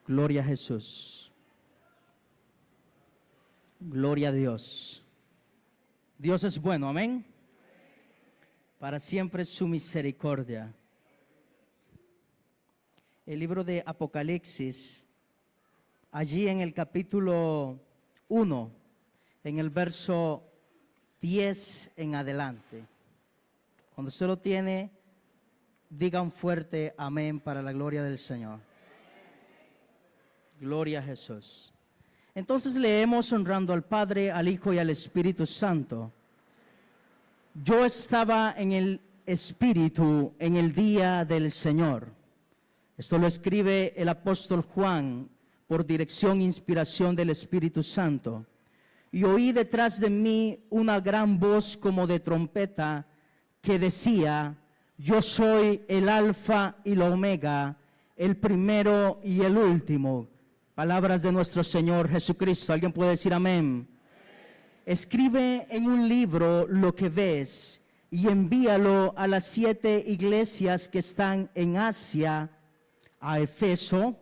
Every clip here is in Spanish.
Gloria a Jesús. Gloria a Dios. Dios es bueno, amén. Para siempre es su misericordia. El libro de Apocalipsis, allí en el capítulo 1, en el verso 10 en adelante. Cuando usted lo tiene, diga un fuerte amén para la gloria del Señor. Gloria a Jesús. Entonces leemos honrando al Padre, al Hijo y al Espíritu Santo. Yo estaba en el Espíritu en el día del Señor. Esto lo escribe el apóstol Juan por dirección e inspiración del Espíritu Santo. Y oí detrás de mí una gran voz como de trompeta que decía: yo soy el Alfa y la Omega, el primero y el último. Palabras de nuestro Señor Jesucristo. ¿Alguien puede decir amén? Escribe en un libro lo que ves y envíalo a las 7 iglesias que están en Asia: a Efeso,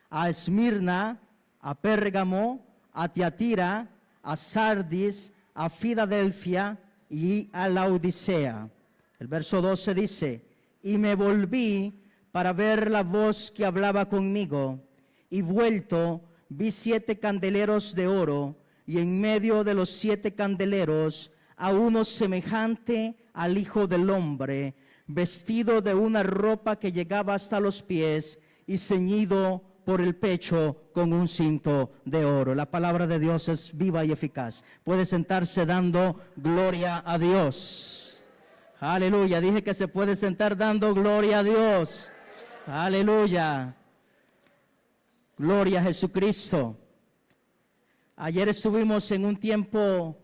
a Esmirna, a Pérgamo, a Tiatira, a Sardis, a Filadelfia y a Laodicea. El verso 12 dice: y me volví para ver la voz que hablaba conmigo, y vuelto vi 7 candeleros de oro, y en medio de los 7 candeleros a uno semejante al Hijo del Hombre, vestido de una ropa que llegaba hasta los pies y ceñido por el pecho con un cinto de oro. La palabra de Dios es viva y eficaz. Puede sentarse dando gloria a Dios. Aleluya. Dije que se puede sentar dando gloria a Dios. Aleluya. Gloria a Jesucristo. Ayer estuvimos en un tiempo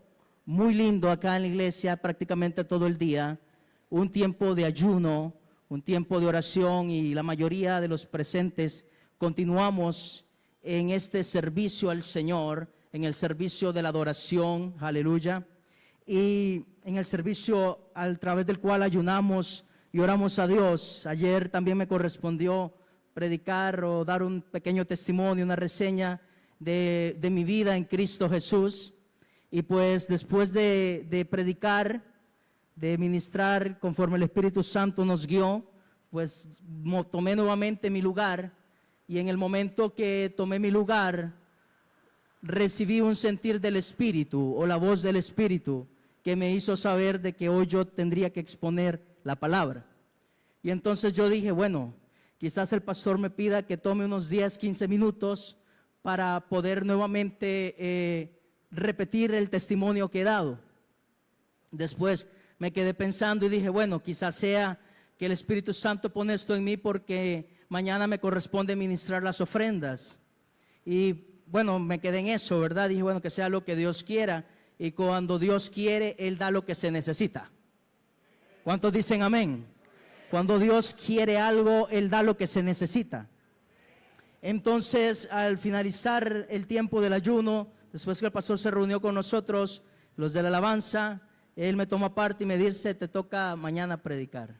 muy lindo acá en la iglesia, prácticamente todo el día. Un tiempo de ayuno, un tiempo de oración, y la mayoría de los presentes continuamos en este servicio al Señor, en el servicio de la adoración, aleluya, y en el servicio a través del cual ayunamos y oramos a Dios. Ayer también me correspondió predicar o dar un pequeño testimonio, una reseña de mi vida en Cristo Jesús. Y pues después de predicar, de ministrar conforme el Espíritu Santo nos guió, pues tomé nuevamente mi lugar. Y en el momento que tomé mi lugar, recibí un sentir del Espíritu, o la voz del Espíritu, que me hizo saber de que hoy yo tendría que exponer la palabra. Y entonces yo dije, bueno, quizás el pastor me pida que tome unos 10, 15 minutos para poder nuevamente repetir el testimonio que he dado. Después me quedé pensando y dije, bueno, quizás sea que el Espíritu Santo pone esto en mí porque mañana me corresponde ministrar las ofrendas. Y bueno, me quedé en eso, ¿verdad? Dije, bueno, que sea lo que Dios quiera. Y cuando Dios quiere, Él da lo que se necesita. ¿Cuántos dicen amén? Cuando Dios quiere algo, Él da lo que se necesita. Entonces, al finalizar el tiempo del ayuno, después que el pastor se reunió con nosotros, los de la alabanza, él me toma parte y me dice, te toca mañana predicar.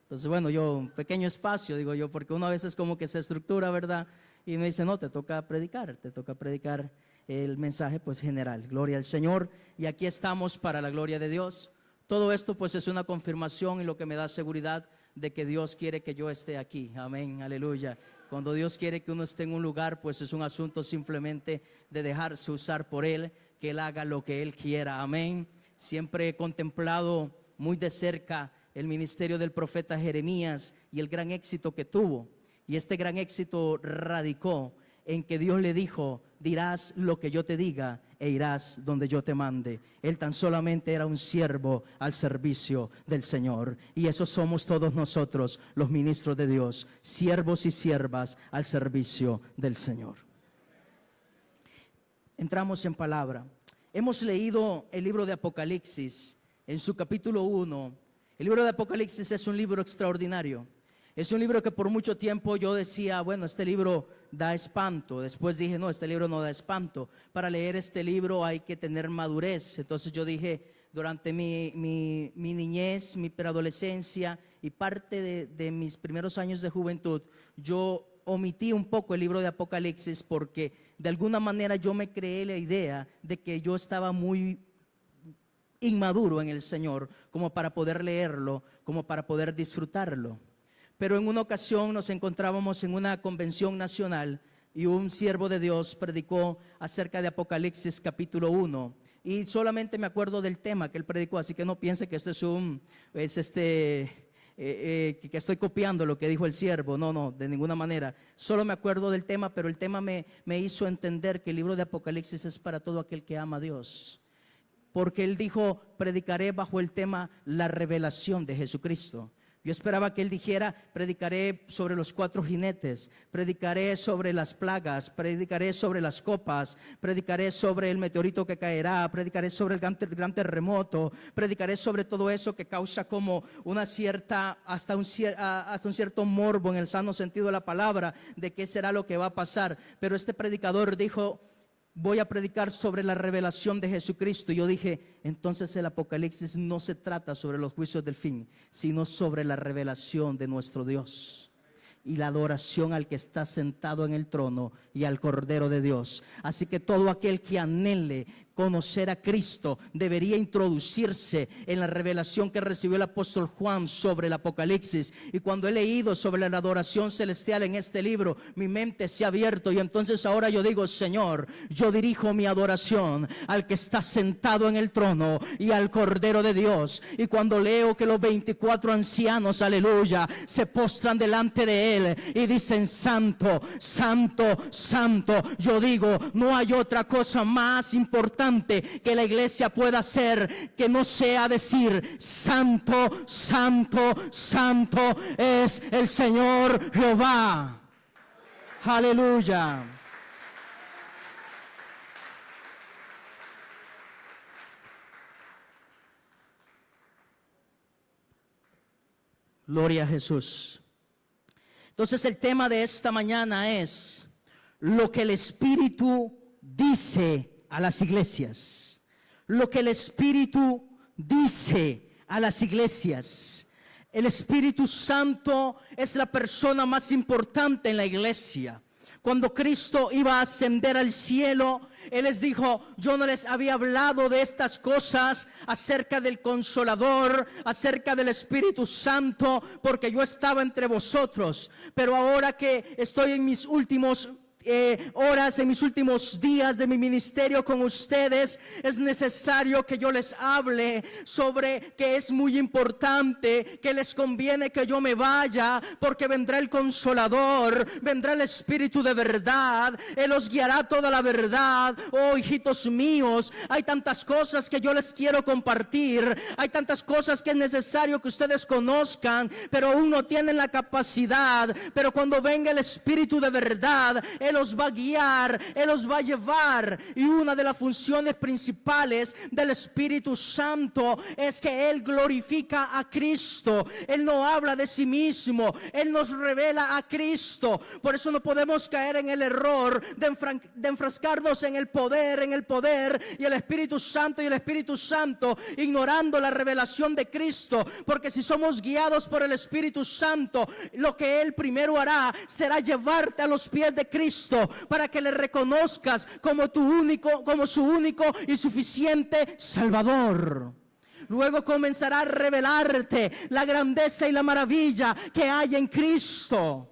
Entonces, bueno, yo, un pequeño espacio, digo yo, porque uno a veces como que se estructura, ¿verdad? Y me dice, no, te toca predicar el mensaje pues general. Gloria al Señor. Y aquí estamos para la gloria de Dios. Todo esto pues es una confirmación y lo que me da seguridad de que Dios quiere que yo esté aquí. Amén, aleluya. Cuando Dios quiere que uno esté en un lugar, pues es un asunto simplemente de dejarse usar por Él, que Él haga lo que Él quiera. Amén. Siempre he contemplado muy de cerca el ministerio del profeta Jeremías y el gran éxito que tuvo. Y este gran éxito radicó en que Dios le dijo, dirás lo que yo te diga e irás donde yo te mande. Él tan solamente era un siervo al servicio del Señor. Y eso somos todos nosotros, los ministros de Dios, siervos y siervas al servicio del Señor. Entramos en palabra. Hemos leído el libro de Apocalipsis en su capítulo 1. El libro de Apocalipsis es un libro extraordinario. Es un libro que por mucho tiempo yo decía, bueno, este libro da espanto. Después dije, no, este libro no da espanto. Para leer este libro hay que tener madurez. Entonces yo dije, durante mi niñez, mi preadolescencia y parte de mis primeros años de juventud, yo omití un poco el libro de Apocalipsis porque de alguna manera yo me creé la idea de que yo estaba muy inmaduro en el Señor como para poder leerlo, como para poder disfrutarlo. Pero en una ocasión nos encontrábamos en una convención nacional y un siervo de Dios predicó acerca de Apocalipsis capítulo 1. Y solamente me acuerdo del tema que él predicó, así que no piense que esto que estoy copiando lo que dijo el siervo. No, de ninguna manera. Solo me acuerdo del tema, pero el tema me hizo entender que el libro de Apocalipsis es para todo aquel que ama a Dios. Porque él dijo, predicaré bajo el tema la revelación de Jesucristo. Yo esperaba que él dijera, predicaré sobre los 4 jinetes, predicaré sobre las plagas, predicaré sobre las copas, predicaré sobre el meteorito que caerá, predicaré sobre el gran terremoto, predicaré sobre todo eso que causa como una cierta, hasta un cierto morbo en el sano sentido de la palabra, de qué será lo que va a pasar. Pero este predicador dijo, voy a predicar sobre la revelación de Jesucristo. Y yo dije, entonces el Apocalipsis no se trata sobre los juicios del fin, sino sobre la revelación de nuestro Dios y la adoración al que está sentado en el trono y al Cordero de Dios. Así que todo aquel que anhele conocer a Cristo debería introducirse en la revelación que recibió el apóstol Juan sobre el Apocalipsis. Y cuando he leído sobre la adoración celestial en este libro, mi mente se ha abierto y entonces ahora yo digo, Señor, yo dirijo mi adoración al que está sentado en el trono y al Cordero de Dios. Y cuando leo que los 24 ancianos, aleluya, se postran delante de Él y dicen, santo, santo, santo, yo digo, no hay otra cosa más importante que la iglesia pueda hacer que no sea decir, santo, santo, santo es el Señor Jehová. Aleluya. Gloria a Jesús. Entonces el tema de esta mañana es lo que el Espíritu dice a las iglesias. Lo que el Espíritu dice a las iglesias. El Espíritu Santo es la persona más importante en la iglesia. Cuando Cristo iba a ascender al cielo, Él les dijo, yo no les había hablado de estas cosas acerca del Consolador, acerca del Espíritu Santo, porque yo estaba entre vosotros. Pero ahora que estoy en mis últimos horas, en mis últimos días de mi ministerio con ustedes, es necesario que yo les hable sobre que es muy importante, que les conviene que yo me vaya, porque vendrá el Consolador, vendrá el Espíritu de verdad, Él os guiará toda la verdad. Oh, hijitos míos, hay tantas cosas que yo les quiero compartir, hay tantas cosas que es necesario que ustedes conozcan, pero aún no tienen la capacidad. Pero cuando venga el Espíritu de verdad, Él los va a guiar, Él los va a llevar. Y una de las funciones principales del Espíritu Santo es que Él glorifica a Cristo. Él no habla de sí mismo, Él nos revela a Cristo. Por eso no podemos caer en el error de enfrascarnos en el poder y el Espíritu Santo, ignorando la revelación de Cristo. Porque si somos guiados por el Espíritu Santo, lo que Él primero hará será llevarte a los pies de Cristo, para que le reconozcas como su único y suficiente Salvador. Luego comenzará a revelarte la grandeza y la maravilla que hay en Cristo,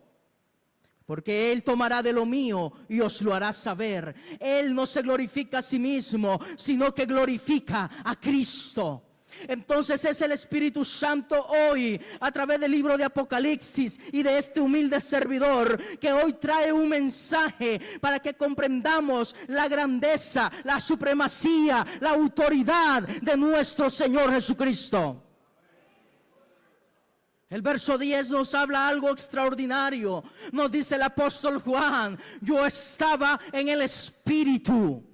porque Él tomará de lo mío y os lo hará saber. Él no se glorifica a sí mismo, sino que glorifica a Cristo. Entonces es el Espíritu Santo hoy, a través del libro de Apocalipsis y de este humilde servidor, que hoy trae un mensaje para que comprendamos la grandeza, la supremacía, la autoridad de nuestro Señor Jesucristo. El verso 10 nos habla algo extraordinario. Nos dice el apóstol Juan, yo estaba en el Espíritu.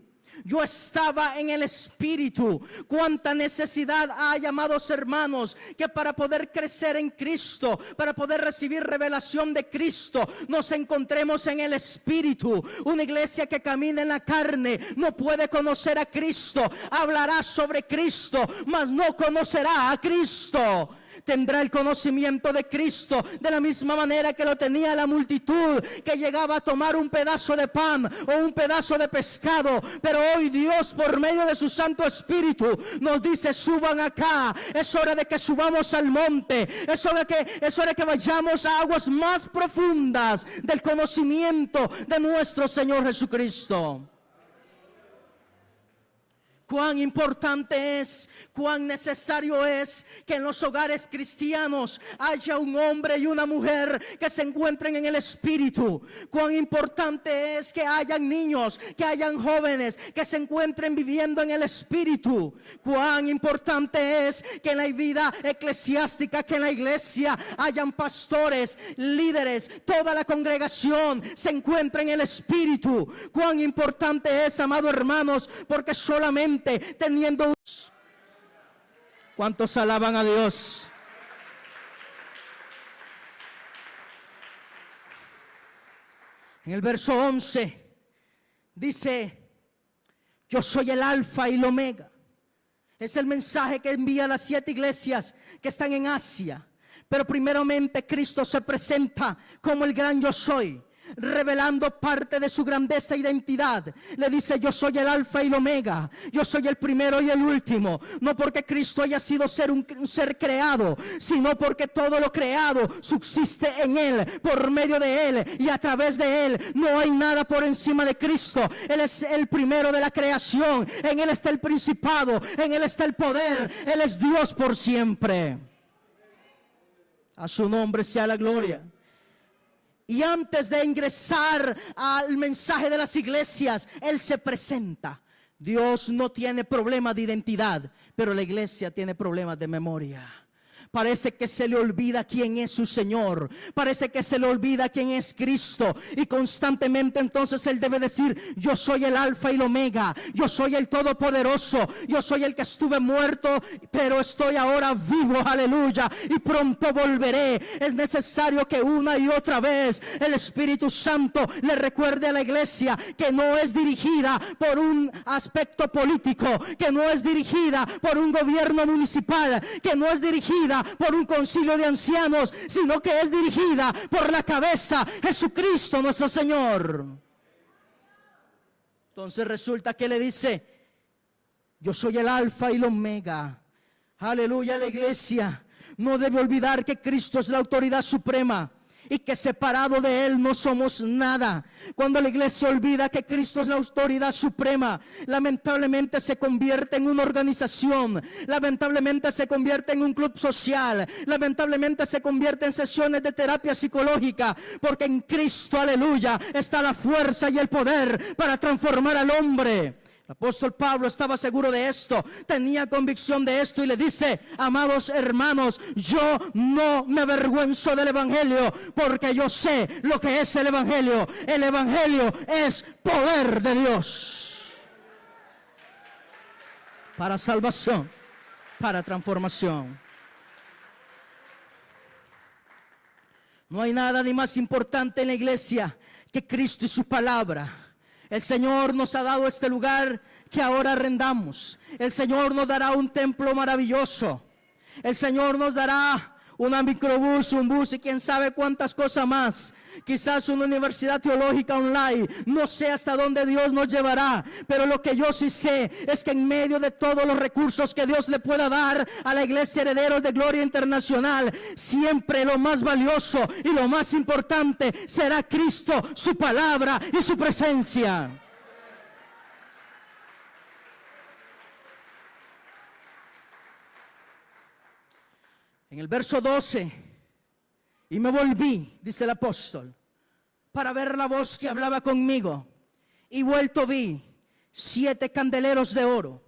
Yo estaba en el Espíritu. Cuánta necesidad hay, amados hermanos, que para poder crecer en Cristo, para poder recibir revelación de Cristo, nos encontremos en el Espíritu. Una iglesia que camina en la carne no puede conocer a Cristo. Hablará sobre Cristo, mas no conocerá a Cristo. tendrá el conocimiento de Cristo de la misma manera que lo tenía la multitud que llegaba a tomar un pedazo de pan o un pedazo de pescado. Pero hoy Dios, por medio de su Santo Espíritu, nos dice: suban acá. Es hora de que subamos al monte. Es hora de que vayamos a aguas más profundas del conocimiento de nuestro Señor Jesucristo. Cuán importante es, cuán necesario es que en los hogares cristianos haya un hombre y una mujer que se encuentren en el Espíritu. Cuán importante es que hayan niños, que hayan jóvenes que se encuentren viviendo en el Espíritu. Cuán importante es que en la vida eclesiástica, que en la iglesia hayan pastores, líderes, toda la congregación se encuentre en el Espíritu. Cuán importante es, amados hermanos, porque solamente teniendo... ¿Cuántos alaban a Dios? En el verso 11 dice: yo soy el alfa y el omega. Es el mensaje que envía a las 7 iglesias que están en Asia. Pero primeramente Cristo se presenta como el gran yo soy, revelando parte de su grandeza e identidad. Le dice: yo soy el alfa y el omega, yo soy el primero y el último. No porque Cristo haya sido un ser creado, sino porque todo lo creado subsiste en Él, por medio de Él y a través de Él. No hay nada por encima de Cristo. Él es el primero de la creación. En Él está el principado, en Él está el poder. Él es Dios por siempre. A su nombre sea la gloria. Y antes de ingresar al mensaje de las iglesias, Él se presenta. Dios no tiene problema de identidad, pero la iglesia tiene problemas de memoria. Parece que se le olvida quién es su Señor. Parece que se le olvida quién es Cristo. Y constantemente entonces Él debe decir: yo soy el alfa y el omega. Yo soy el todopoderoso. Yo soy el que estuve muerto, pero estoy ahora vivo. Aleluya. Y pronto volveré. Es necesario que una y otra vez el Espíritu Santo le recuerde a la iglesia que no es dirigida por un aspecto político, que no es dirigida por un gobierno municipal, que no es dirigida por un concilio de ancianos, sino que es dirigida por la cabeza, Jesucristo nuestro Señor. Entonces resulta que le dice: yo soy el alfa y el omega. Aleluya. La iglesia no debe olvidar que Cristo es la autoridad suprema y que separado de Él no somos nada. Cuando la iglesia olvida que Cristo es la autoridad suprema, lamentablemente se convierte en una organización, lamentablemente se convierte en un club social, lamentablemente se convierte en sesiones de terapia psicológica, porque en Cristo, aleluya, está la fuerza y el poder para transformar al hombre. El apóstol Pablo estaba seguro de esto, tenía convicción de esto y le dice: amados hermanos, yo no me avergüenzo del evangelio, porque yo sé lo que es el evangelio. El evangelio es poder de Dios para salvación, para transformación. No hay nada ni más importante en la iglesia que Cristo y su palabra. El Señor nos ha dado este lugar que ahora arrendamos. El Señor nos dará un templo maravilloso. El Señor nos dará una microbús, un bus y quién sabe cuántas cosas más. Quizás una universidad teológica online. No sé hasta dónde Dios nos llevará, pero lo que yo sí sé es que en medio de todos los recursos que Dios le pueda dar a la iglesia Herederos de Gloria Internacional, siempre lo más valioso y lo más importante será Cristo, su palabra y su presencia. En el verso 12: y me volví, dice el apóstol, para ver la voz que hablaba conmigo, y vuelto vi 7 candeleros de oro.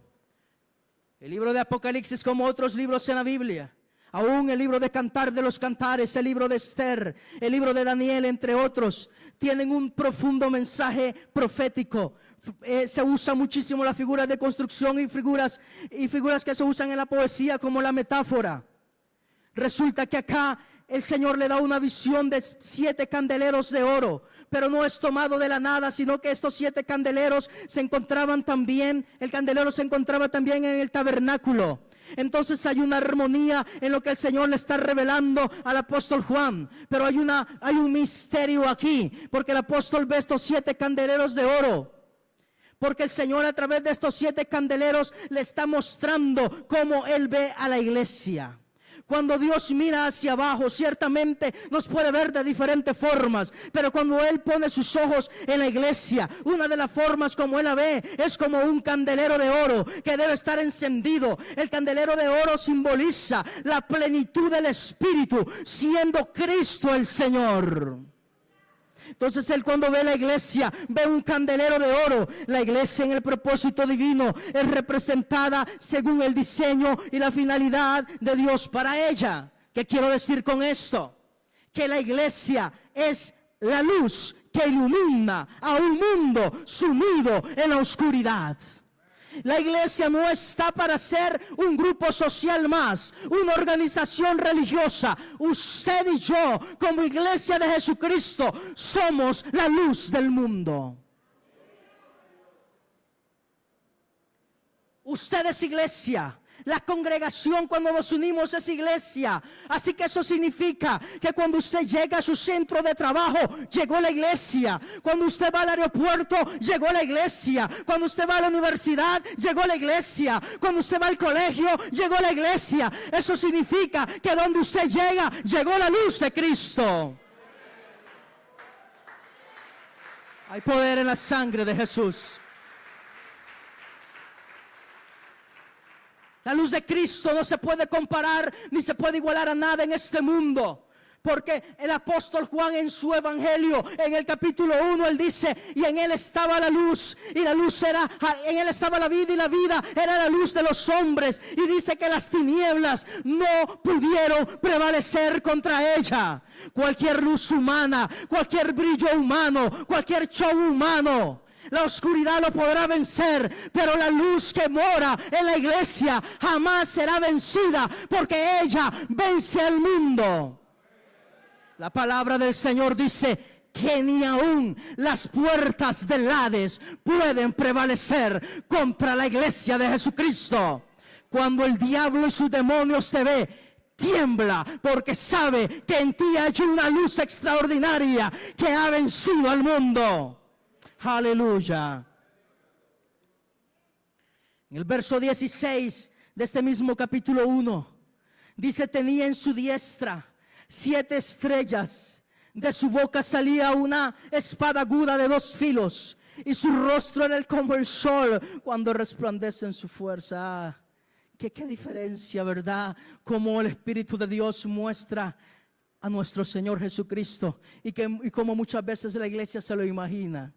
El libro de Apocalipsis, como otros libros en la Biblia, aún el libro de Cantar de los Cantares, el libro de Esther, el libro de Daniel, entre otros, tienen un profundo mensaje profético. Se usa muchísimo la figura de construcción y figuras que se usan en la poesía como la metáfora. Resulta que acá el Señor le da una visión de 7 candeleros de oro, pero no es tomado de la nada, sino que estos 7 candeleros se encontraban también, el candelero se encontraba también en el tabernáculo. Entonces hay una armonía en lo que el Señor le está revelando al apóstol Juan. Pero hay un misterio aquí, porque el apóstol ve estos 7 candeleros de oro. Porque el Señor a través de estos 7 candeleros le está mostrando cómo Él ve a la iglesia. Cuando Dios mira hacia abajo, ciertamente nos puede ver de diferentes formas, pero cuando Él pone sus ojos en la iglesia, una de las formas como Él la ve es como un candelero de oro que debe estar encendido. El candelero de oro simboliza la plenitud del Espíritu, siendo Cristo el Señor. Entonces Él, cuando ve la iglesia, ve un candelero de oro. La iglesia, en el propósito divino, es representada según el diseño y la finalidad de Dios para ella. ¿Qué quiero decir con esto? Que la iglesia es la luz que ilumina a un mundo sumido en la oscuridad. La iglesia no está para ser un grupo social más, una organización religiosa. Usted y yo, como iglesia de Jesucristo, somos la luz del mundo. Usted es iglesia. La congregación, cuando nos unimos, es iglesia. Así que eso significa que cuando usted llega a su centro de trabajo, llegó la iglesia. Cuando usted va al aeropuerto, llegó la iglesia. Cuando usted va a la universidad, llegó la iglesia. Cuando usted va al colegio, llegó la iglesia. Eso significa que donde usted llega, llegó la luz de Cristo. Hay poder en la sangre de Jesús. La luz de Cristo no se puede comparar ni se puede igualar a nada en este mundo. Porque el apóstol Juan, en su evangelio, en el capítulo 1, él dice: y en él estaba la luz, y la luz era, en él estaba la vida, y la vida era la luz de los hombres. Y dice que las tinieblas no pudieron prevalecer contra ella. Cualquier luz humana, cualquier brillo humano, cualquier show humano, la oscuridad lo podrá vencer, pero la luz que mora en la iglesia jamás será vencida, porque ella vence al mundo. La palabra del Señor dice que ni aún las puertas del Hades pueden prevalecer contra la iglesia de Jesucristo. Cuando el diablo y sus demonios te ve, tiembla, porque sabe que en ti hay una luz extraordinaria que ha vencido al mundo. Aleluya. En el verso 16 de este mismo capítulo 1 dice: tenía en su diestra 7 estrellas, de su boca salía una espada aguda de 2 filos, y su rostro era como el sol cuando resplandece en su fuerza. ¿Qué diferencia, verdad? Como el Espíritu de Dios muestra a nuestro Señor Jesucristo, y como muchas veces la iglesia se lo imagina.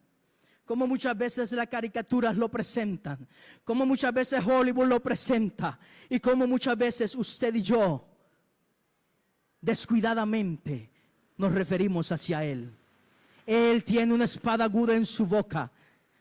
Como muchas veces las caricaturas lo presentan, como muchas veces Hollywood lo presenta, y como muchas veces usted y yo descuidadamente nos referimos hacia Él. Él tiene una espada aguda en su boca.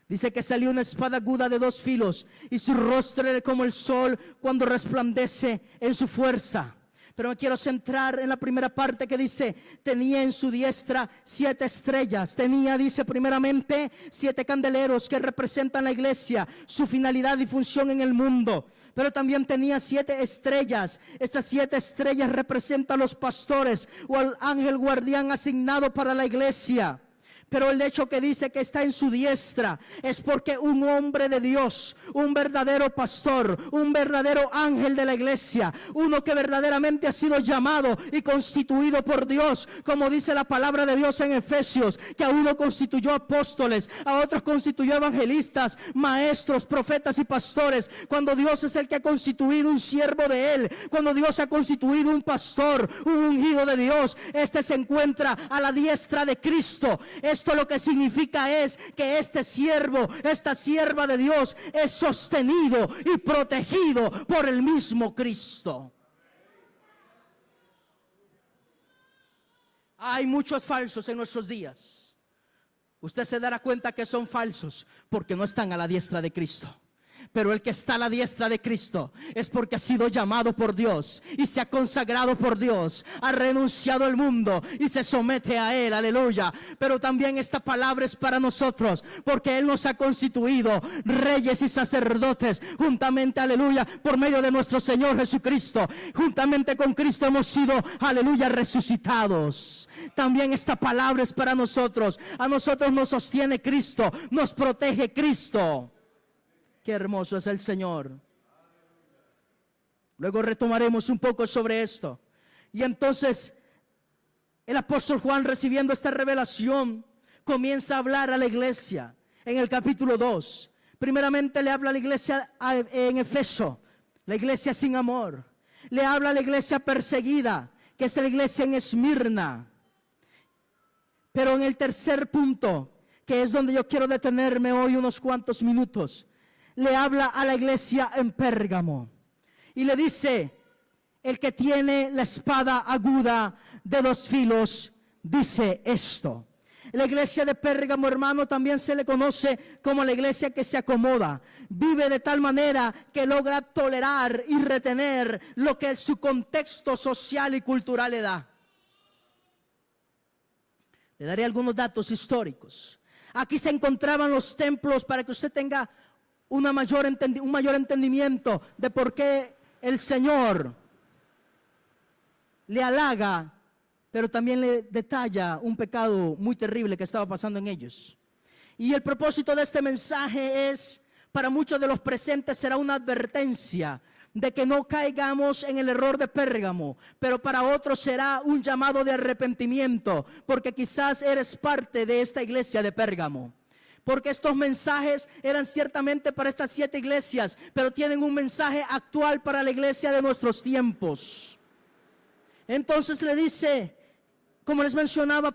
Dice que salió una espada aguda de 2 filos, y su rostro era como el sol cuando resplandece en su fuerza. Pero me quiero centrar en la primera parte que dice: tenía en su diestra 7 estrellas. Tenía, dice, primeramente 7 candeleros que representan la iglesia, su finalidad y función en el mundo. Pero también tenía 7 estrellas. Estas 7 estrellas representan a los pastores o al ángel guardián asignado para la iglesia. Pero el hecho que dice que está en su diestra es porque un hombre de Dios, un verdadero pastor, un verdadero ángel de la iglesia, uno que verdaderamente ha sido llamado y constituido por Dios, como dice la palabra de Dios en Efesios, que a uno constituyó apóstoles, a otros constituyó evangelistas, maestros, profetas y pastores. Cuando Dios es el que ha constituido un siervo de Él, cuando Dios ha constituido un pastor, un ungido de Dios, este se encuentra a la diestra de Cristo. Esto lo que significa es que este siervo, esta sierva de Dios es sostenido y protegido por el mismo Cristo. Hay muchos falsos en nuestros días. Usted se dará cuenta que son falsos porque no están a la diestra de Cristo. Pero el que está a la diestra de Cristo es porque ha sido llamado por Dios y se ha consagrado por Dios, ha renunciado al mundo y se somete a Él, aleluya. Pero también esta palabra es para nosotros, porque Él nos ha constituido reyes y sacerdotes juntamente, aleluya, por medio de nuestro Señor Jesucristo. Juntamente con Cristo hemos sido, aleluya, resucitados. También esta palabra es para nosotros. A nosotros nos sostiene Cristo, nos protege Cristo. Qué hermoso es el Señor. Luego retomaremos un poco sobre esto. Y entonces el apóstol Juan, recibiendo esta revelación, comienza a hablar a la iglesia. En el capítulo 2, primeramente le habla a la iglesia en Efeso, la iglesia sin amor. Le habla a la iglesia perseguida, que es la iglesia en Esmirna. Pero en el tercer punto, que es donde yo quiero detenerme hoy unos cuantos minutos, le habla a la iglesia en Pérgamo y le dice: el que tiene la espada aguda de dos filos dice esto. La iglesia de Pérgamo, hermano, también se le conoce como la iglesia que se acomoda. Vive de tal manera que logra tolerar y retener lo que su contexto social y cultural le da. Le daré algunos datos históricos. Aquí se encontraban los templos, para que usted tenga un mayor entendimiento de por qué el Señor le halaga, pero también le detalla un pecado muy terrible que estaba pasando en ellos. Y el propósito de este mensaje es, para muchos de los presentes será una advertencia de que no caigamos en el error de Pérgamo, pero para otros será un llamado de arrepentimiento, porque quizás eres parte de esta iglesia de Pérgamo. Porque estos mensajes eran ciertamente para estas 7 iglesias, pero tienen un mensaje actual para la iglesia de nuestros tiempos. Entonces le dice, como les mencionaba,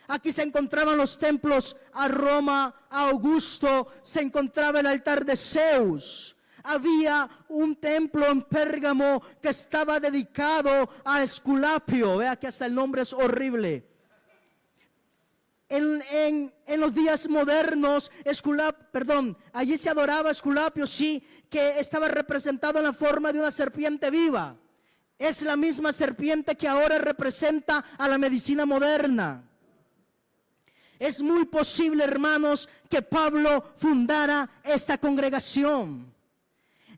aquí se encontraban los templos a Roma, a Augusto, se encontraba el altar de Zeus. Había un templo en Pérgamo que estaba dedicado a Esculapio. Vea que hasta el nombre es horrible. En los días modernos, allí se adoraba Esculapio, sí, que estaba representado en la forma de una serpiente viva. Es la misma serpiente que ahora representa a la medicina moderna. Es muy posible, hermanos, que Pablo fundara esta congregación.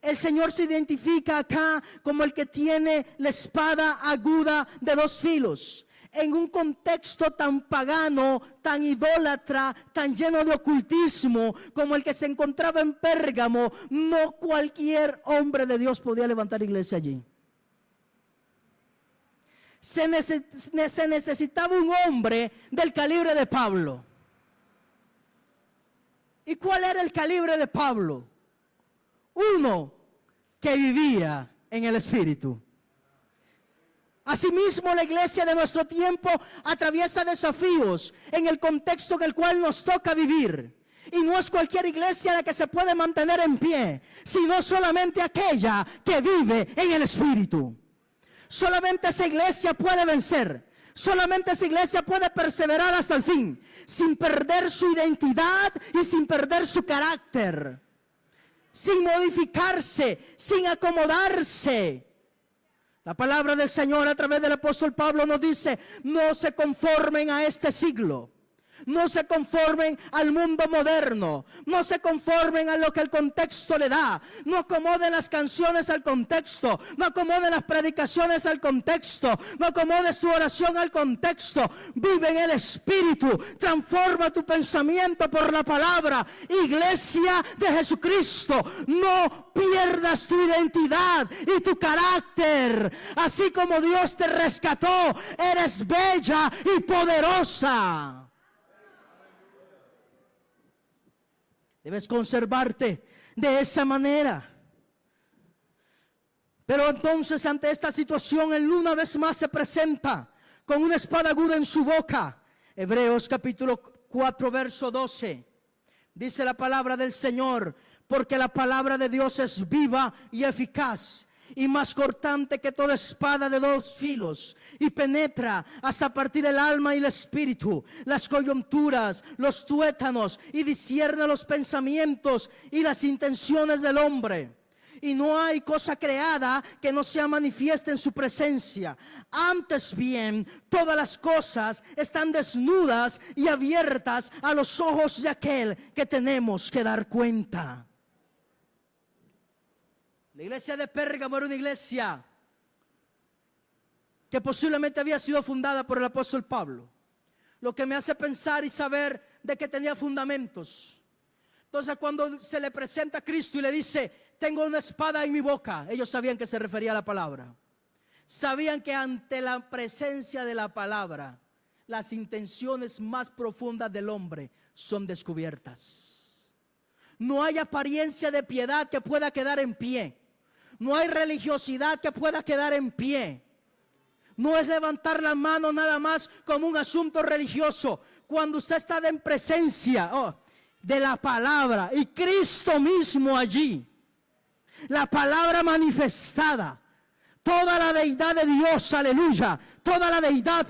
El Señor se identifica acá como el que tiene la espada aguda de dos filos. En un contexto tan pagano, tan idólatra, tan lleno de ocultismo como el que se encontraba en Pérgamo, no cualquier hombre de Dios podía levantar iglesia allí. Se necesitaba un hombre del calibre de Pablo. ¿Y cuál era el calibre de Pablo? Uno que vivía en el Espíritu. Asimismo, la iglesia de nuestro tiempo atraviesa desafíos en el contexto en el cual nos toca vivir. Y no es cualquier iglesia la que se puede mantener en pie, sino solamente aquella que vive en el Espíritu. Solamente esa iglesia puede vencer. Solamente esa iglesia puede perseverar hasta el fin, sin perder su identidad y sin perder su carácter, sin modificarse, sin acomodarse. La palabra del Señor a través del apóstol Pablo nos dice: no se conformen a este siglo. No se conformen al mundo moderno, no se conformen a lo que el contexto le da, no acomoden las canciones al contexto, no acomoden las predicaciones al contexto, no acomodes tu oración al contexto. Vive en el Espíritu, transforma tu pensamiento por la palabra. Iglesia de Jesucristo, no pierdas tu identidad y tu carácter. Así como Dios te rescató, eres bella y poderosa. Debes conservarte de esa manera. Pero entonces, ante esta situación, Él una vez más se presenta con una espada aguda en su boca. Hebreos capítulo 4, verso 12. Dice la palabra del Señor: porque la palabra de Dios es viva y eficaz, y más cortante que toda espada de dos filos, y penetra hasta partir el alma y el espíritu, las coyunturas, los tuétanos, y discierne los pensamientos y las intenciones del hombre. Y no hay cosa creada que no sea manifiesta en su presencia. Antes bien, todas las cosas están desnudas y abiertas a los ojos de aquel que tenemos que dar cuenta. La iglesia de Pérgamo era una iglesia que posiblemente había sido fundada por el apóstol Pablo, lo que me hace pensar y saber de que tenía fundamentos. Entonces, cuando se le presenta a Cristo y le dice: tengo una espada en mi boca, ellos sabían que se refería a la palabra. Sabían que ante la presencia de la palabra, las intenciones más profundas del hombre son descubiertas. No hay apariencia de piedad que pueda quedar en pie. No hay religiosidad que pueda quedar en pie. No es levantar la mano nada más como un asunto religioso. Cuando usted está en presencia de la palabra y Cristo mismo allí, la palabra manifestada, toda la deidad de Dios, aleluya, toda la deidad,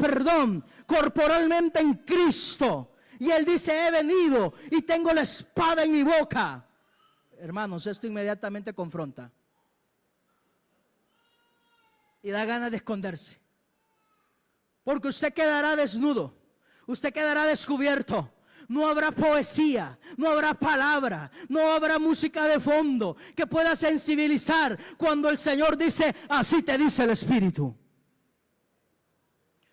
corporalmente en Cristo. Y Él dice: he venido y tengo la espada en mi boca. Hermanos, esto inmediatamente confronta y da ganas de esconderse, porque usted quedará desnudo, usted quedará descubierto. No habrá poesía, no habrá palabra, no habrá música de fondo que pueda sensibilizar cuando el Señor dice: así te dice el Espíritu.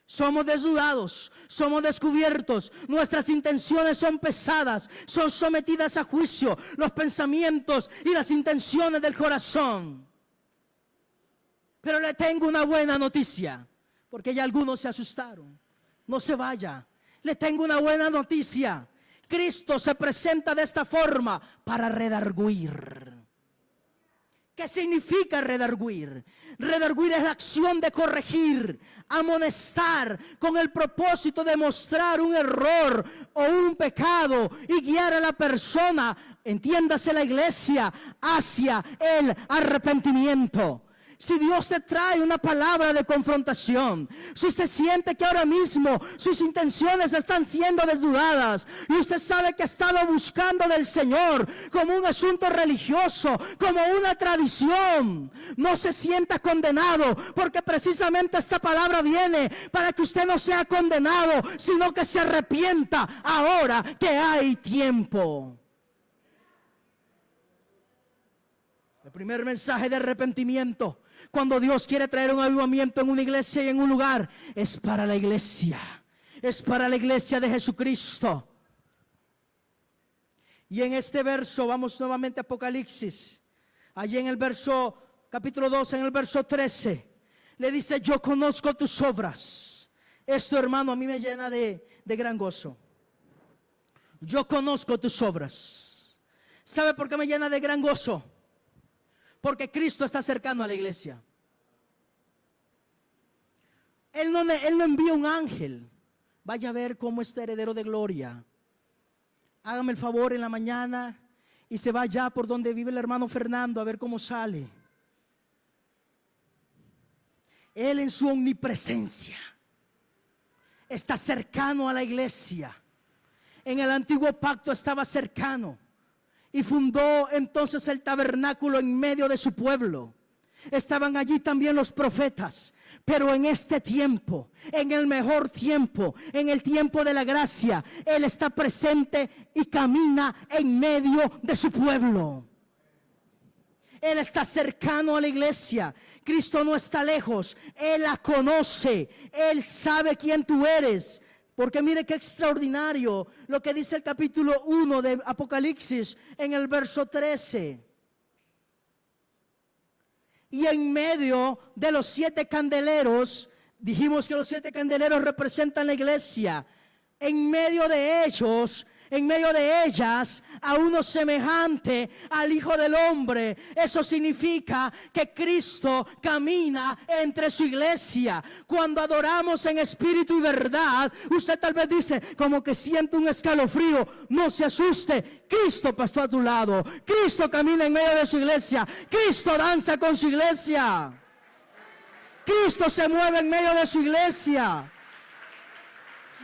Somos desnudados, somos descubiertos, nuestras intenciones son pesadas, son sometidas a juicio, los pensamientos y las intenciones del corazón. Pero le tengo una buena noticia, porque ya algunos se asustaron. No se vaya. Le tengo una buena noticia. Cristo se presenta de esta forma para redarguir. ¿Qué significa redarguir? Redarguir es la acción de corregir, amonestar, con el propósito de mostrar un error o un pecado y guiar a la persona, entiéndase la iglesia, hacia el arrepentimiento. Si Dios te trae una palabra de confrontación, si usted siente que ahora mismo sus intenciones están siendo desnudadas y usted sabe que ha estado buscando del Señor como un asunto religioso, como una tradición, no se sienta condenado, porque precisamente esta palabra viene para que usted no sea condenado, sino que se arrepienta ahora que hay tiempo. El primer mensaje de arrepentimiento, cuando Dios quiere traer un avivamiento en una iglesia y en un lugar, es para la iglesia. Es para la iglesia de Jesucristo. Y en este verso, vamos nuevamente a Apocalipsis. Allí en el verso, capítulo 2, en el verso 13, le dice: yo conozco tus obras. Esto, hermano, a mí me llena de gran gozo. Yo conozco tus obras. ¿Sabe por qué me llena de gran gozo? Porque Cristo está cercano a la iglesia. Él no envía un ángel. Vaya a ver cómo está heredero de gloria. Hágame el favor en la mañana y se va allá por donde vive el hermano Fernando a ver cómo sale. Él en su omnipresencia está cercano a la iglesia. En el antiguo pacto estaba cercano. Y fundó entonces el tabernáculo en medio de su pueblo. Estaban allí también los profetas. Pero en este tiempo, en el mejor tiempo, en el tiempo de la gracia, Él está presente y camina en medio de su pueblo. Él está cercano a la iglesia. Cristo no está lejos. Él la conoce. Él sabe quién tú eres. Porque mire qué extraordinario lo que dice el capítulo 1 de Apocalipsis en el verso 13. Y en medio de los 7 candeleros, dijimos que los 7 candeleros representan la iglesia. En medio de ellos en medio de ellas a uno semejante al Hijo del Hombre. Eso significa que Cristo camina entre su iglesia. Cuando adoramos en espíritu y verdad, usted tal vez dice, como que siente un escalofrío. No se asuste, Cristo pasó a tu lado. Cristo camina en medio de su iglesia. Cristo danza con su iglesia. Cristo se mueve en medio de su iglesia.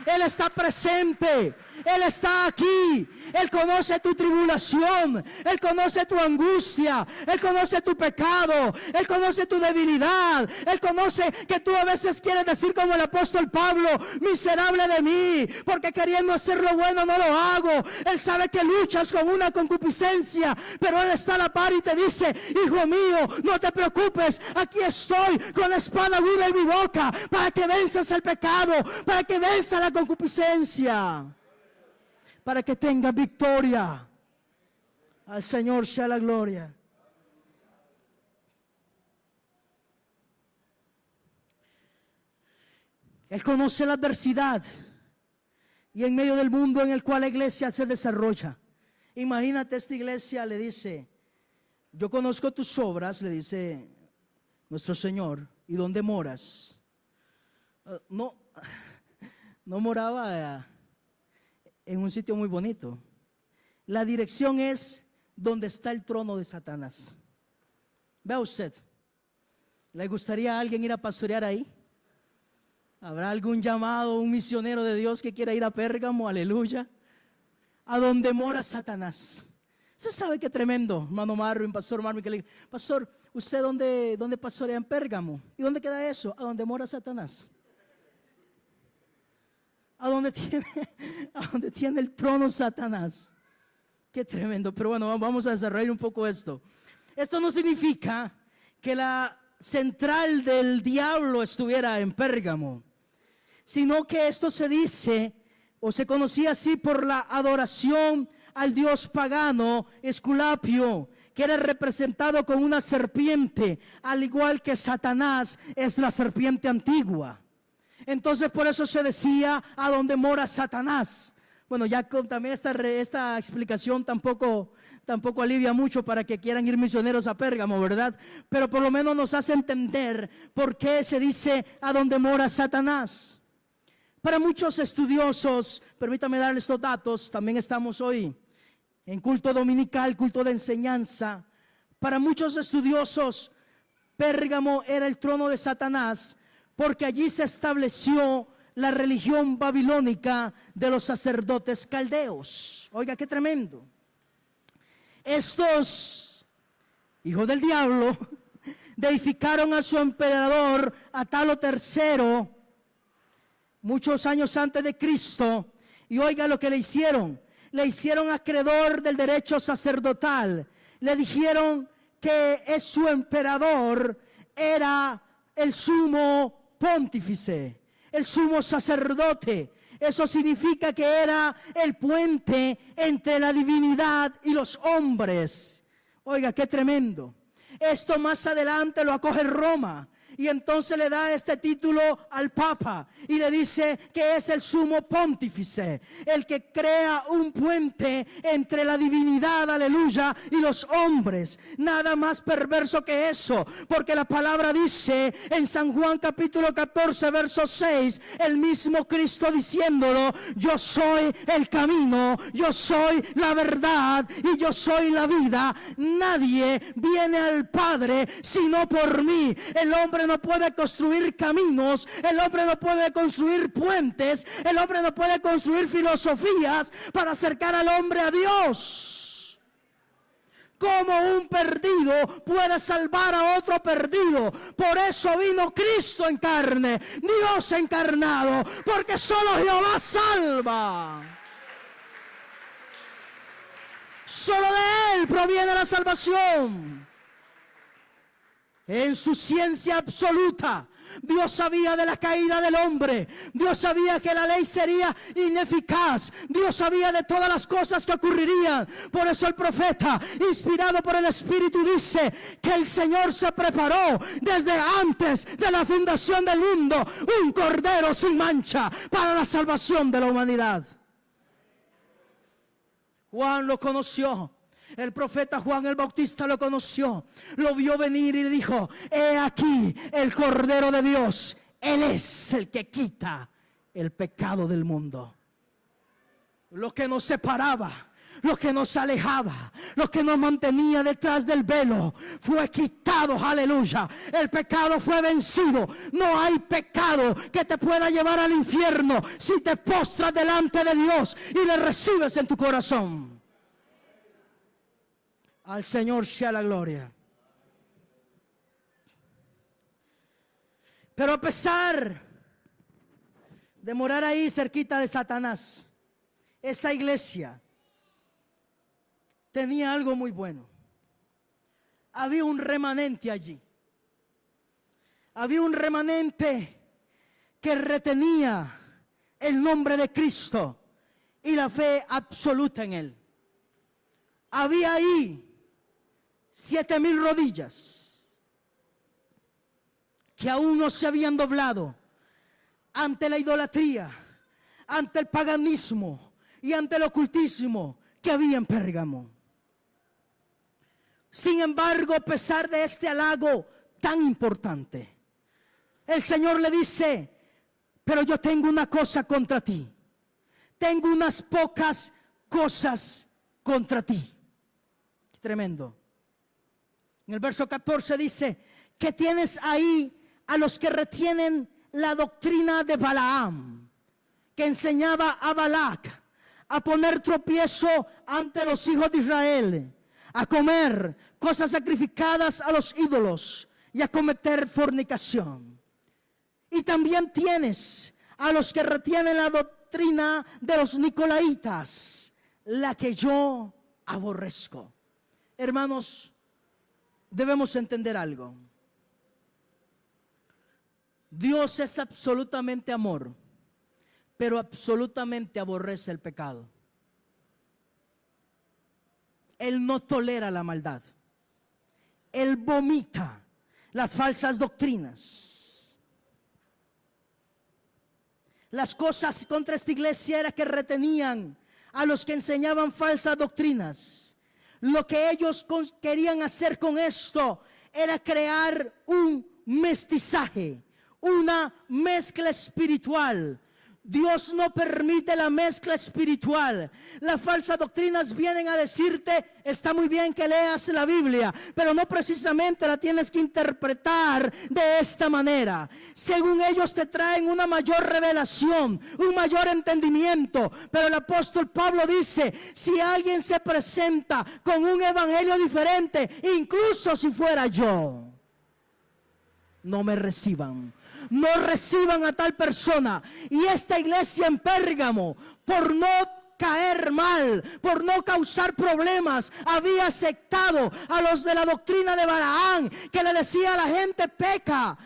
Él está presente. Él está aquí. Él conoce tu tribulación. Él conoce tu angustia. Él conoce tu pecado. Él conoce tu debilidad. Él conoce que tú a veces quieres decir como el apóstol Pablo, miserable de mí, porque queriendo hacer lo bueno no lo hago. Él sabe que luchas con una concupiscencia, pero Él está a la par y te dice, hijo mío, no te preocupes, aquí estoy con la espada aguda en mi boca, para que venzas el pecado, para que venzas la concupiscencia, para que tenga victoria. Al Señor sea la gloria. Él conoce la adversidad y en medio del mundo en el cual la iglesia se desarrolla. Imagínate, esta iglesia le dice, yo conozco tus obras, le dice nuestro Señor, ¿y dónde moras? No moraba en un sitio muy bonito. La dirección es donde está el trono de Satanás. Vea usted, ¿le gustaría a alguien ir a pastorear ahí? ¿Habrá algún llamado, un misionero de Dios que quiera ir a Pérgamo? Aleluya. A donde mora Satanás. Usted sabe qué tremendo, hermano Marvin, pastor Marvin, que le dice, pastor, ¿usted dónde pastorea? En Pérgamo. ¿Y dónde queda eso? A donde mora Satanás. A donde tiene el trono Satanás. Qué tremendo. Pero bueno, vamos a desarrollar un poco esto. Esto no significa que la central del diablo estuviera en Pérgamo, sino que esto se dice o se conocía así por la adoración al dios pagano Esculapio, que era representado con una serpiente, al igual que Satanás es la serpiente antigua. Entonces por eso se decía a donde mora Satanás. Bueno, ya también esta explicación tampoco alivia mucho para que quieran ir misioneros a Pérgamo, ¿verdad? Pero por lo menos nos hace entender por qué se dice a donde mora Satanás. Para muchos estudiosos, permítame darles estos datos, también estamos hoy en culto dominical, culto de enseñanza. Para muchos estudiosos, Pérgamo era el trono de Satanás, porque allí se estableció la religión babilónica de los sacerdotes caldeos. Oiga, qué tremendo. Estos hijos del diablo deificaron a su emperador Atalo III muchos años antes de Cristo. Y oiga lo que le hicieron. Le hicieron acreedor del derecho sacerdotal. Le dijeron que su emperador era el sumo pontífice, el sumo sacerdote. Eso significa que era el puente entre la divinidad y los hombres. Oiga, qué tremendo. Esto más adelante lo acoge Roma. Y entonces le da este título al Papa y le dice que es el sumo pontífice, el que crea un puente entre la divinidad, aleluya, y los hombres. Nada más perverso que eso, porque la palabra dice en San Juan capítulo 14 verso 6, el mismo Cristo diciéndolo, yo soy el camino, yo soy la verdad y yo soy la vida. Nadie viene al Padre sino por mí. El hombre no puede construir caminos, el hombre no puede construir puentes, el hombre no puede construir filosofías para acercar al hombre a Dios. ¿Cómo un perdido puede salvar a otro perdido? Por eso vino Cristo en carne, Dios encarnado, porque solo Jehová salva. Solo de Él proviene la salvación. En su ciencia absoluta, Dios sabía de la caída del hombre. Dios sabía que la ley sería ineficaz. Dios sabía de todas las cosas que ocurrirían. Por eso el profeta, inspirado por el Espíritu, dice que el Señor se preparó desde antes de la fundación del mundo un cordero sin mancha para la salvación de la humanidad. Juan lo conoció. El profeta Juan el Bautista lo conoció. Lo vio venir y dijo: he aquí el Cordero de Dios. Él es el que quita el pecado del mundo. Lo que nos separaba, lo que nos alejaba, lo que nos mantenía detrás del velo, fue quitado, aleluya. El pecado fue vencido. No hay pecado que te pueda llevar al infierno si te postras delante de Dios y le recibes en tu corazón. Al Señor sea la gloria. Pero a pesar de morar ahí cerquita de Satanás, esta iglesia tenía algo muy bueno. Había un remanente allí. Había un remanente que retenía el nombre de Cristo y la fe absoluta en Él. Había ahí 7,000 rodillas que aún no se habían doblado ante la idolatría, ante el paganismo y ante el ocultismo que había en Pérgamo. Sin embargo, a pesar de este halago tan importante, el Señor le dice: pero yo tengo una cosa contra ti. Tengo unas pocas cosas contra ti. Tremendo. En el verso 14 dice: que tienes ahí a los que retienen la doctrina de Balaam, que enseñaba a Balac a poner tropiezo ante los hijos de Israel, a comer cosas sacrificadas a los ídolos y a cometer fornicación. Y también tienes a los que retienen la doctrina de los nicolaitas, la que yo aborrezco. Hermanos, debemos entender algo. Dios es absolutamente amor, pero absolutamente aborrece el pecado. Él no tolera la maldad. Él vomita las falsas doctrinas. Las cosas contra esta iglesia era que retenían a los que enseñaban falsas doctrinas. Lo que ellos querían hacer con esto era crear un mestizaje, una mezcla espiritual. Dios no permite la mezcla espiritual. Las falsas doctrinas vienen a decirte: está muy bien que leas la Biblia, pero no precisamente la tienes que interpretar de esta manera. Según ellos te traen una mayor revelación, un mayor entendimiento. Pero el apóstol Pablo dice: si alguien se presenta con un evangelio diferente, incluso si fuera yo, no me reciban. No reciban a tal persona. Y esta iglesia en Pérgamo, por no caer mal, por no causar problemas, había aceptado a los de la doctrina de Balaam, que le decía a la gente: peca,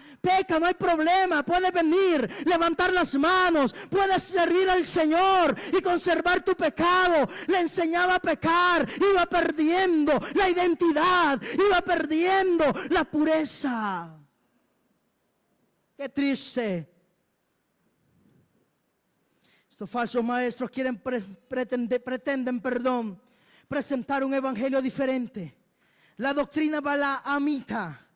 no hay problema, puedes venir, levantar las manos, puedes servir al Señor y conservar tu pecado. Le enseñaba a pecar, iba perdiendo la identidad, iba perdiendo la pureza. Qué triste. Estos falsos maestros pretenden presentar un evangelio diferente. La doctrina balaamita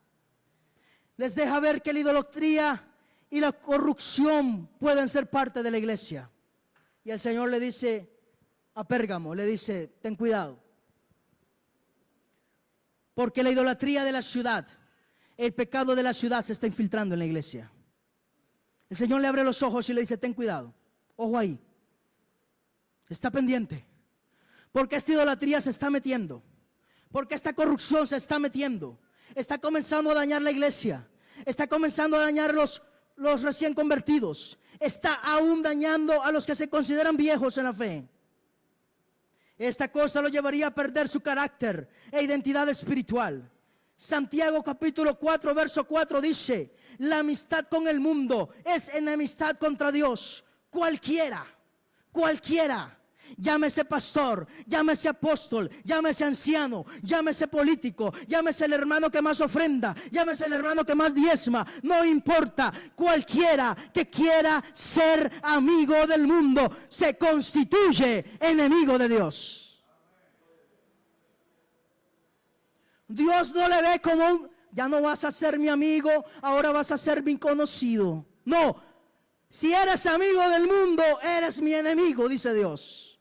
les deja ver que la idolatría y la corrupción pueden ser parte de la iglesia. Y el Señor le dice a Pérgamo, le dice: ten cuidado, porque la idolatría de la ciudad, el pecado de la ciudad se está infiltrando en la iglesia. El Señor le abre los ojos y le dice: ten cuidado, ojo ahí, está pendiente, porque esta idolatría se está metiendo, porque esta corrupción se está metiendo, está comenzando a dañar la iglesia, está comenzando a dañar los recién convertidos, está aún dañando a los que se consideran viejos en la fe. Esta cosa lo llevaría a perder su carácter e identidad espiritual. Santiago capítulo 4 verso 4 dice: la amistad con el mundo es enemistad contra Dios. Cualquiera, llámese pastor, llámese apóstol, llámese anciano, llámese político, llámese el hermano que más ofrenda, llámese el hermano que más diezma, no importa. Cualquiera que quiera ser amigo del mundo se constituye enemigo de Dios. Dios no le ve como ya no vas a ser mi amigo, ahora vas a ser mi conocido. No, si eres amigo del mundo, eres mi enemigo, dice Dios.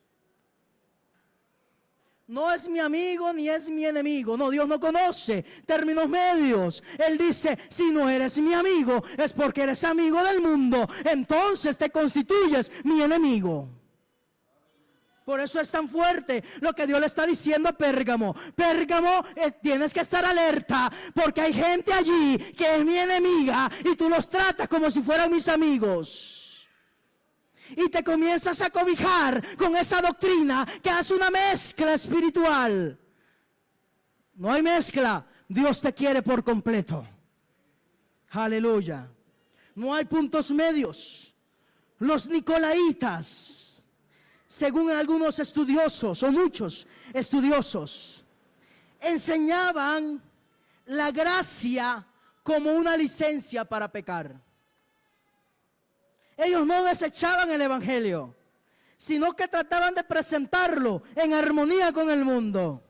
No es mi amigo ni es mi enemigo. No, Dios no conoce términos medios. Él dice, si no eres mi amigo, es porque eres amigo del mundo. Entonces te constituyes mi enemigo. Por eso es tan fuerte lo que Dios le está diciendo a Pérgamo. Pérgamo, tienes que estar alerta, porque hay gente allí que es mi enemiga y tú los tratas como si fueran mis amigos. Y te comienzas a cobijar con esa doctrina que hace una mezcla espiritual. No hay mezcla. Dios te quiere por completo. Aleluya. No hay puntos medios. Los nicolaitas, según algunos estudiosos o muchos estudiosos, enseñaban la gracia como una licencia para pecar. Ellos no desechaban el evangelio, sino que trataban de presentarlo en armonía con el mundo.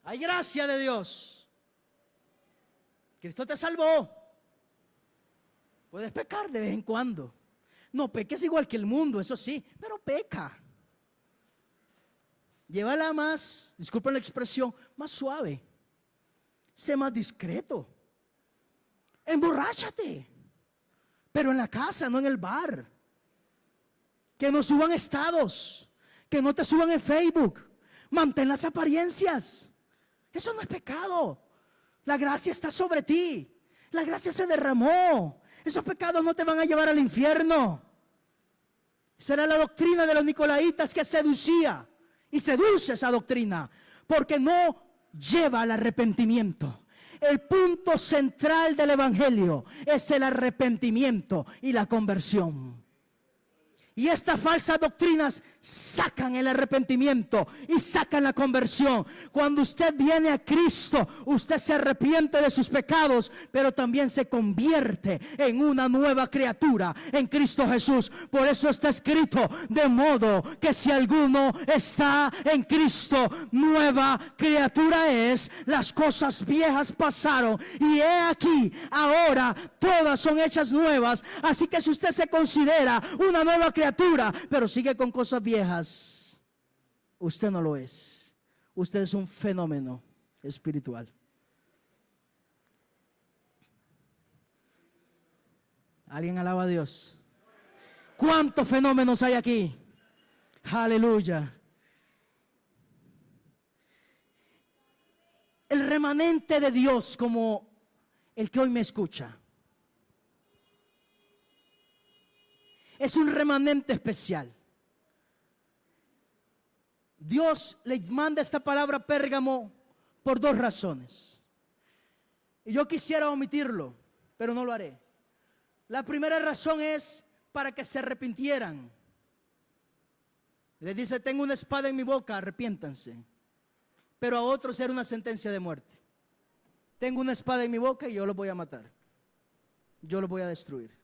Hay gracia de Dios. Cristo te salvó. Puedes pecar de vez en cuando. No peques igual que el mundo, eso sí, pero peca. Llévala más, disculpen la expresión, más suave. Sé más discreto. Emborráchate. Pero en la casa, no en el bar. Que no suban estados, que no te suban en Facebook. Mantén las apariencias. Eso no es pecado. La gracia está sobre ti. La gracia se derramó. Esos pecados no te van a llevar al infierno. Esa era la doctrina de los nicolaitas, que seducía y seduce esa doctrina, porque no lleva al arrepentimiento. El punto central del evangelio es el arrepentimiento y la conversión. Y estas falsas doctrinas sacan el arrepentimiento y sacan la conversión. Cuando usted viene a Cristo, usted se arrepiente de sus pecados, pero también se convierte en una nueva criatura en Cristo Jesús. Por eso está escrito, de modo que si alguno está en Cristo, nueva criatura es. Las cosas viejas pasaron y he aquí, ahora todas son hechas nuevas. Así que si usted se considera una nueva criatura, pero sigue con cosas viejas, usted no lo es. Usted es un fenómeno espiritual. ¿Alguien alaba a Dios? ¿Cuántos fenómenos hay aquí? Aleluya. El remanente de Dios, como el que hoy me escucha, es un remanente especial. Dios le manda esta palabra a Pérgamo por dos razones. Y yo quisiera omitirlo, pero no lo haré. La primera razón es para que se arrepintieran. Les dice, tengo una espada en mi boca, arrepiéntanse. Pero a otros era una sentencia de muerte. Tengo una espada en mi boca y yo los voy a matar. Yo los voy a destruir.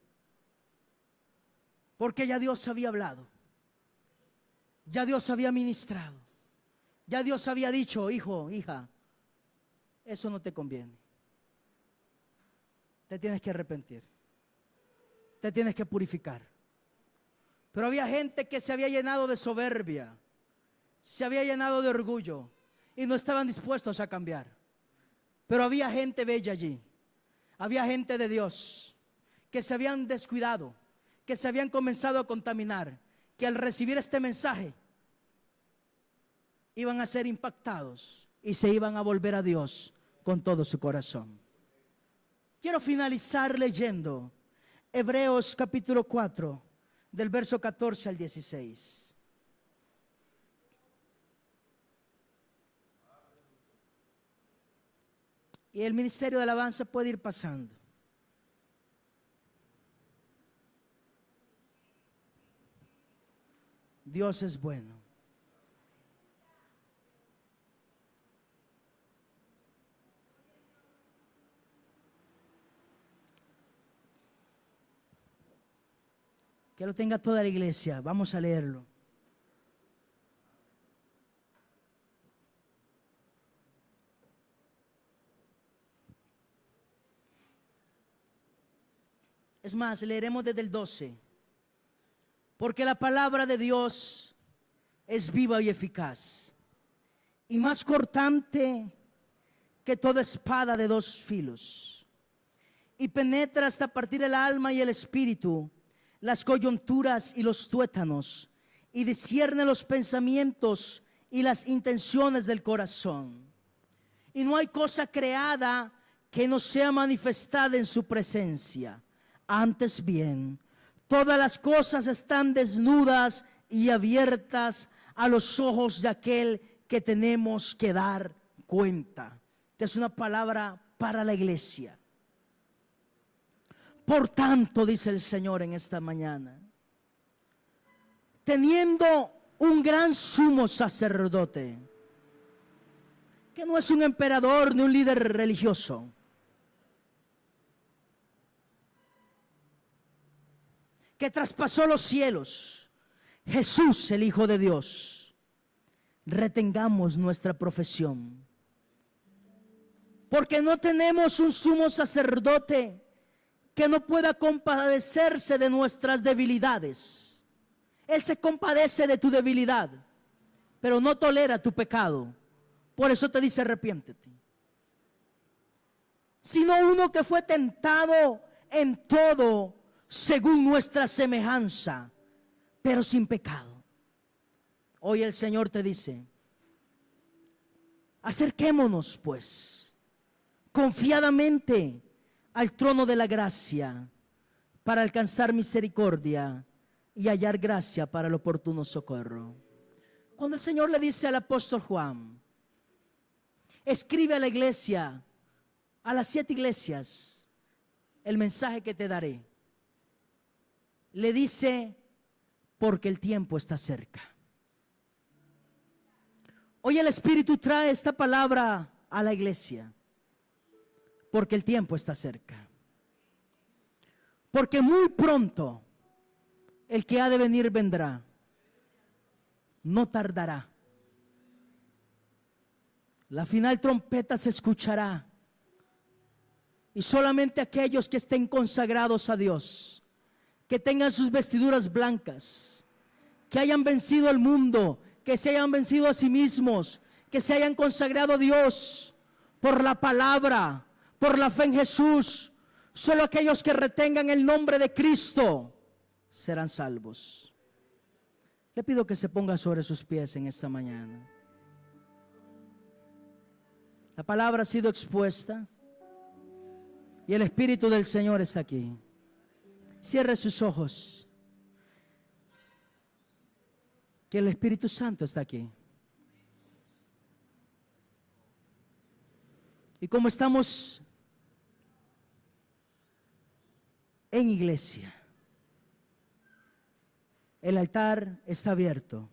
Porque ya Dios había hablado. Ya Dios había ministrado. Ya Dios había dicho, hijo, hija, eso no te conviene. Te tienes que arrepentir. Te tienes que purificar. Pero había gente que se había llenado de soberbia, se había llenado de orgullo y no estaban dispuestos a cambiar. Pero había gente bella allí. Había gente de Dios que se habían descuidado, que se habían comenzado a contaminar, que al recibir este mensaje iban a ser impactados y se iban a volver a Dios con todo su corazón. Quiero finalizar leyendo Hebreos capítulo 4, del verso 14 al 16. Y el ministerio de alabanza puede ir pasando. Dios es bueno. Que lo tenga toda la iglesia. Vamos a leerlo. Es más, leeremos desde el 12. Porque la palabra de Dios es viva y eficaz, y más cortante que toda espada de dos filos, y penetra hasta partir el alma y el espíritu, las coyunturas y los tuétanos, y discierne los pensamientos y las intenciones del corazón. Y no hay cosa creada que no sea manifestada en su presencia. Antes bien, todas las cosas están desnudas y abiertas a los ojos de aquel que tenemos que dar cuenta. Es una palabra para la iglesia. Por tanto, dice el Señor en esta mañana, teniendo un gran sumo sacerdote, que no es un emperador ni un líder religioso, que traspasó los cielos, Jesús, el Hijo de Dios, retengamos nuestra profesión, porque no tenemos un sumo sacerdote que no pueda compadecerse de nuestras debilidades. Él se compadece de tu debilidad, pero no tolera tu pecado. Por eso te dice: arrepiéntete. Sino uno que fue tentado en todo según nuestra semejanza, pero sin pecado. Hoy el Señor te dice: acerquémonos pues confiadamente al trono de la gracia para alcanzar misericordia y hallar gracia para el oportuno socorro. Cuando el Señor le dice al apóstol Juan: escribe a la iglesia, a las 7 iglesias, el mensaje que te daré, le dice: porque el tiempo está cerca. Hoy el Espíritu trae esta palabra a la iglesia, porque el tiempo está cerca. Porque muy pronto el que ha de venir vendrá, no tardará. La final trompeta se escuchará, y solamente aquellos que estén consagrados a Dios, que tengan sus vestiduras blancas, que hayan vencido al mundo, que se hayan vencido a sí mismos, que se hayan consagrado a Dios por la palabra, por la fe en Jesús, solo aquellos que retengan el nombre de Cristo serán salvos. Le pido que se ponga sobre sus pies en esta mañana. La palabra ha sido expuesta y el Espíritu del Señor está aquí. Cierre sus ojos, que el Espíritu Santo está aquí. Y como estamos en iglesia, el altar está abierto.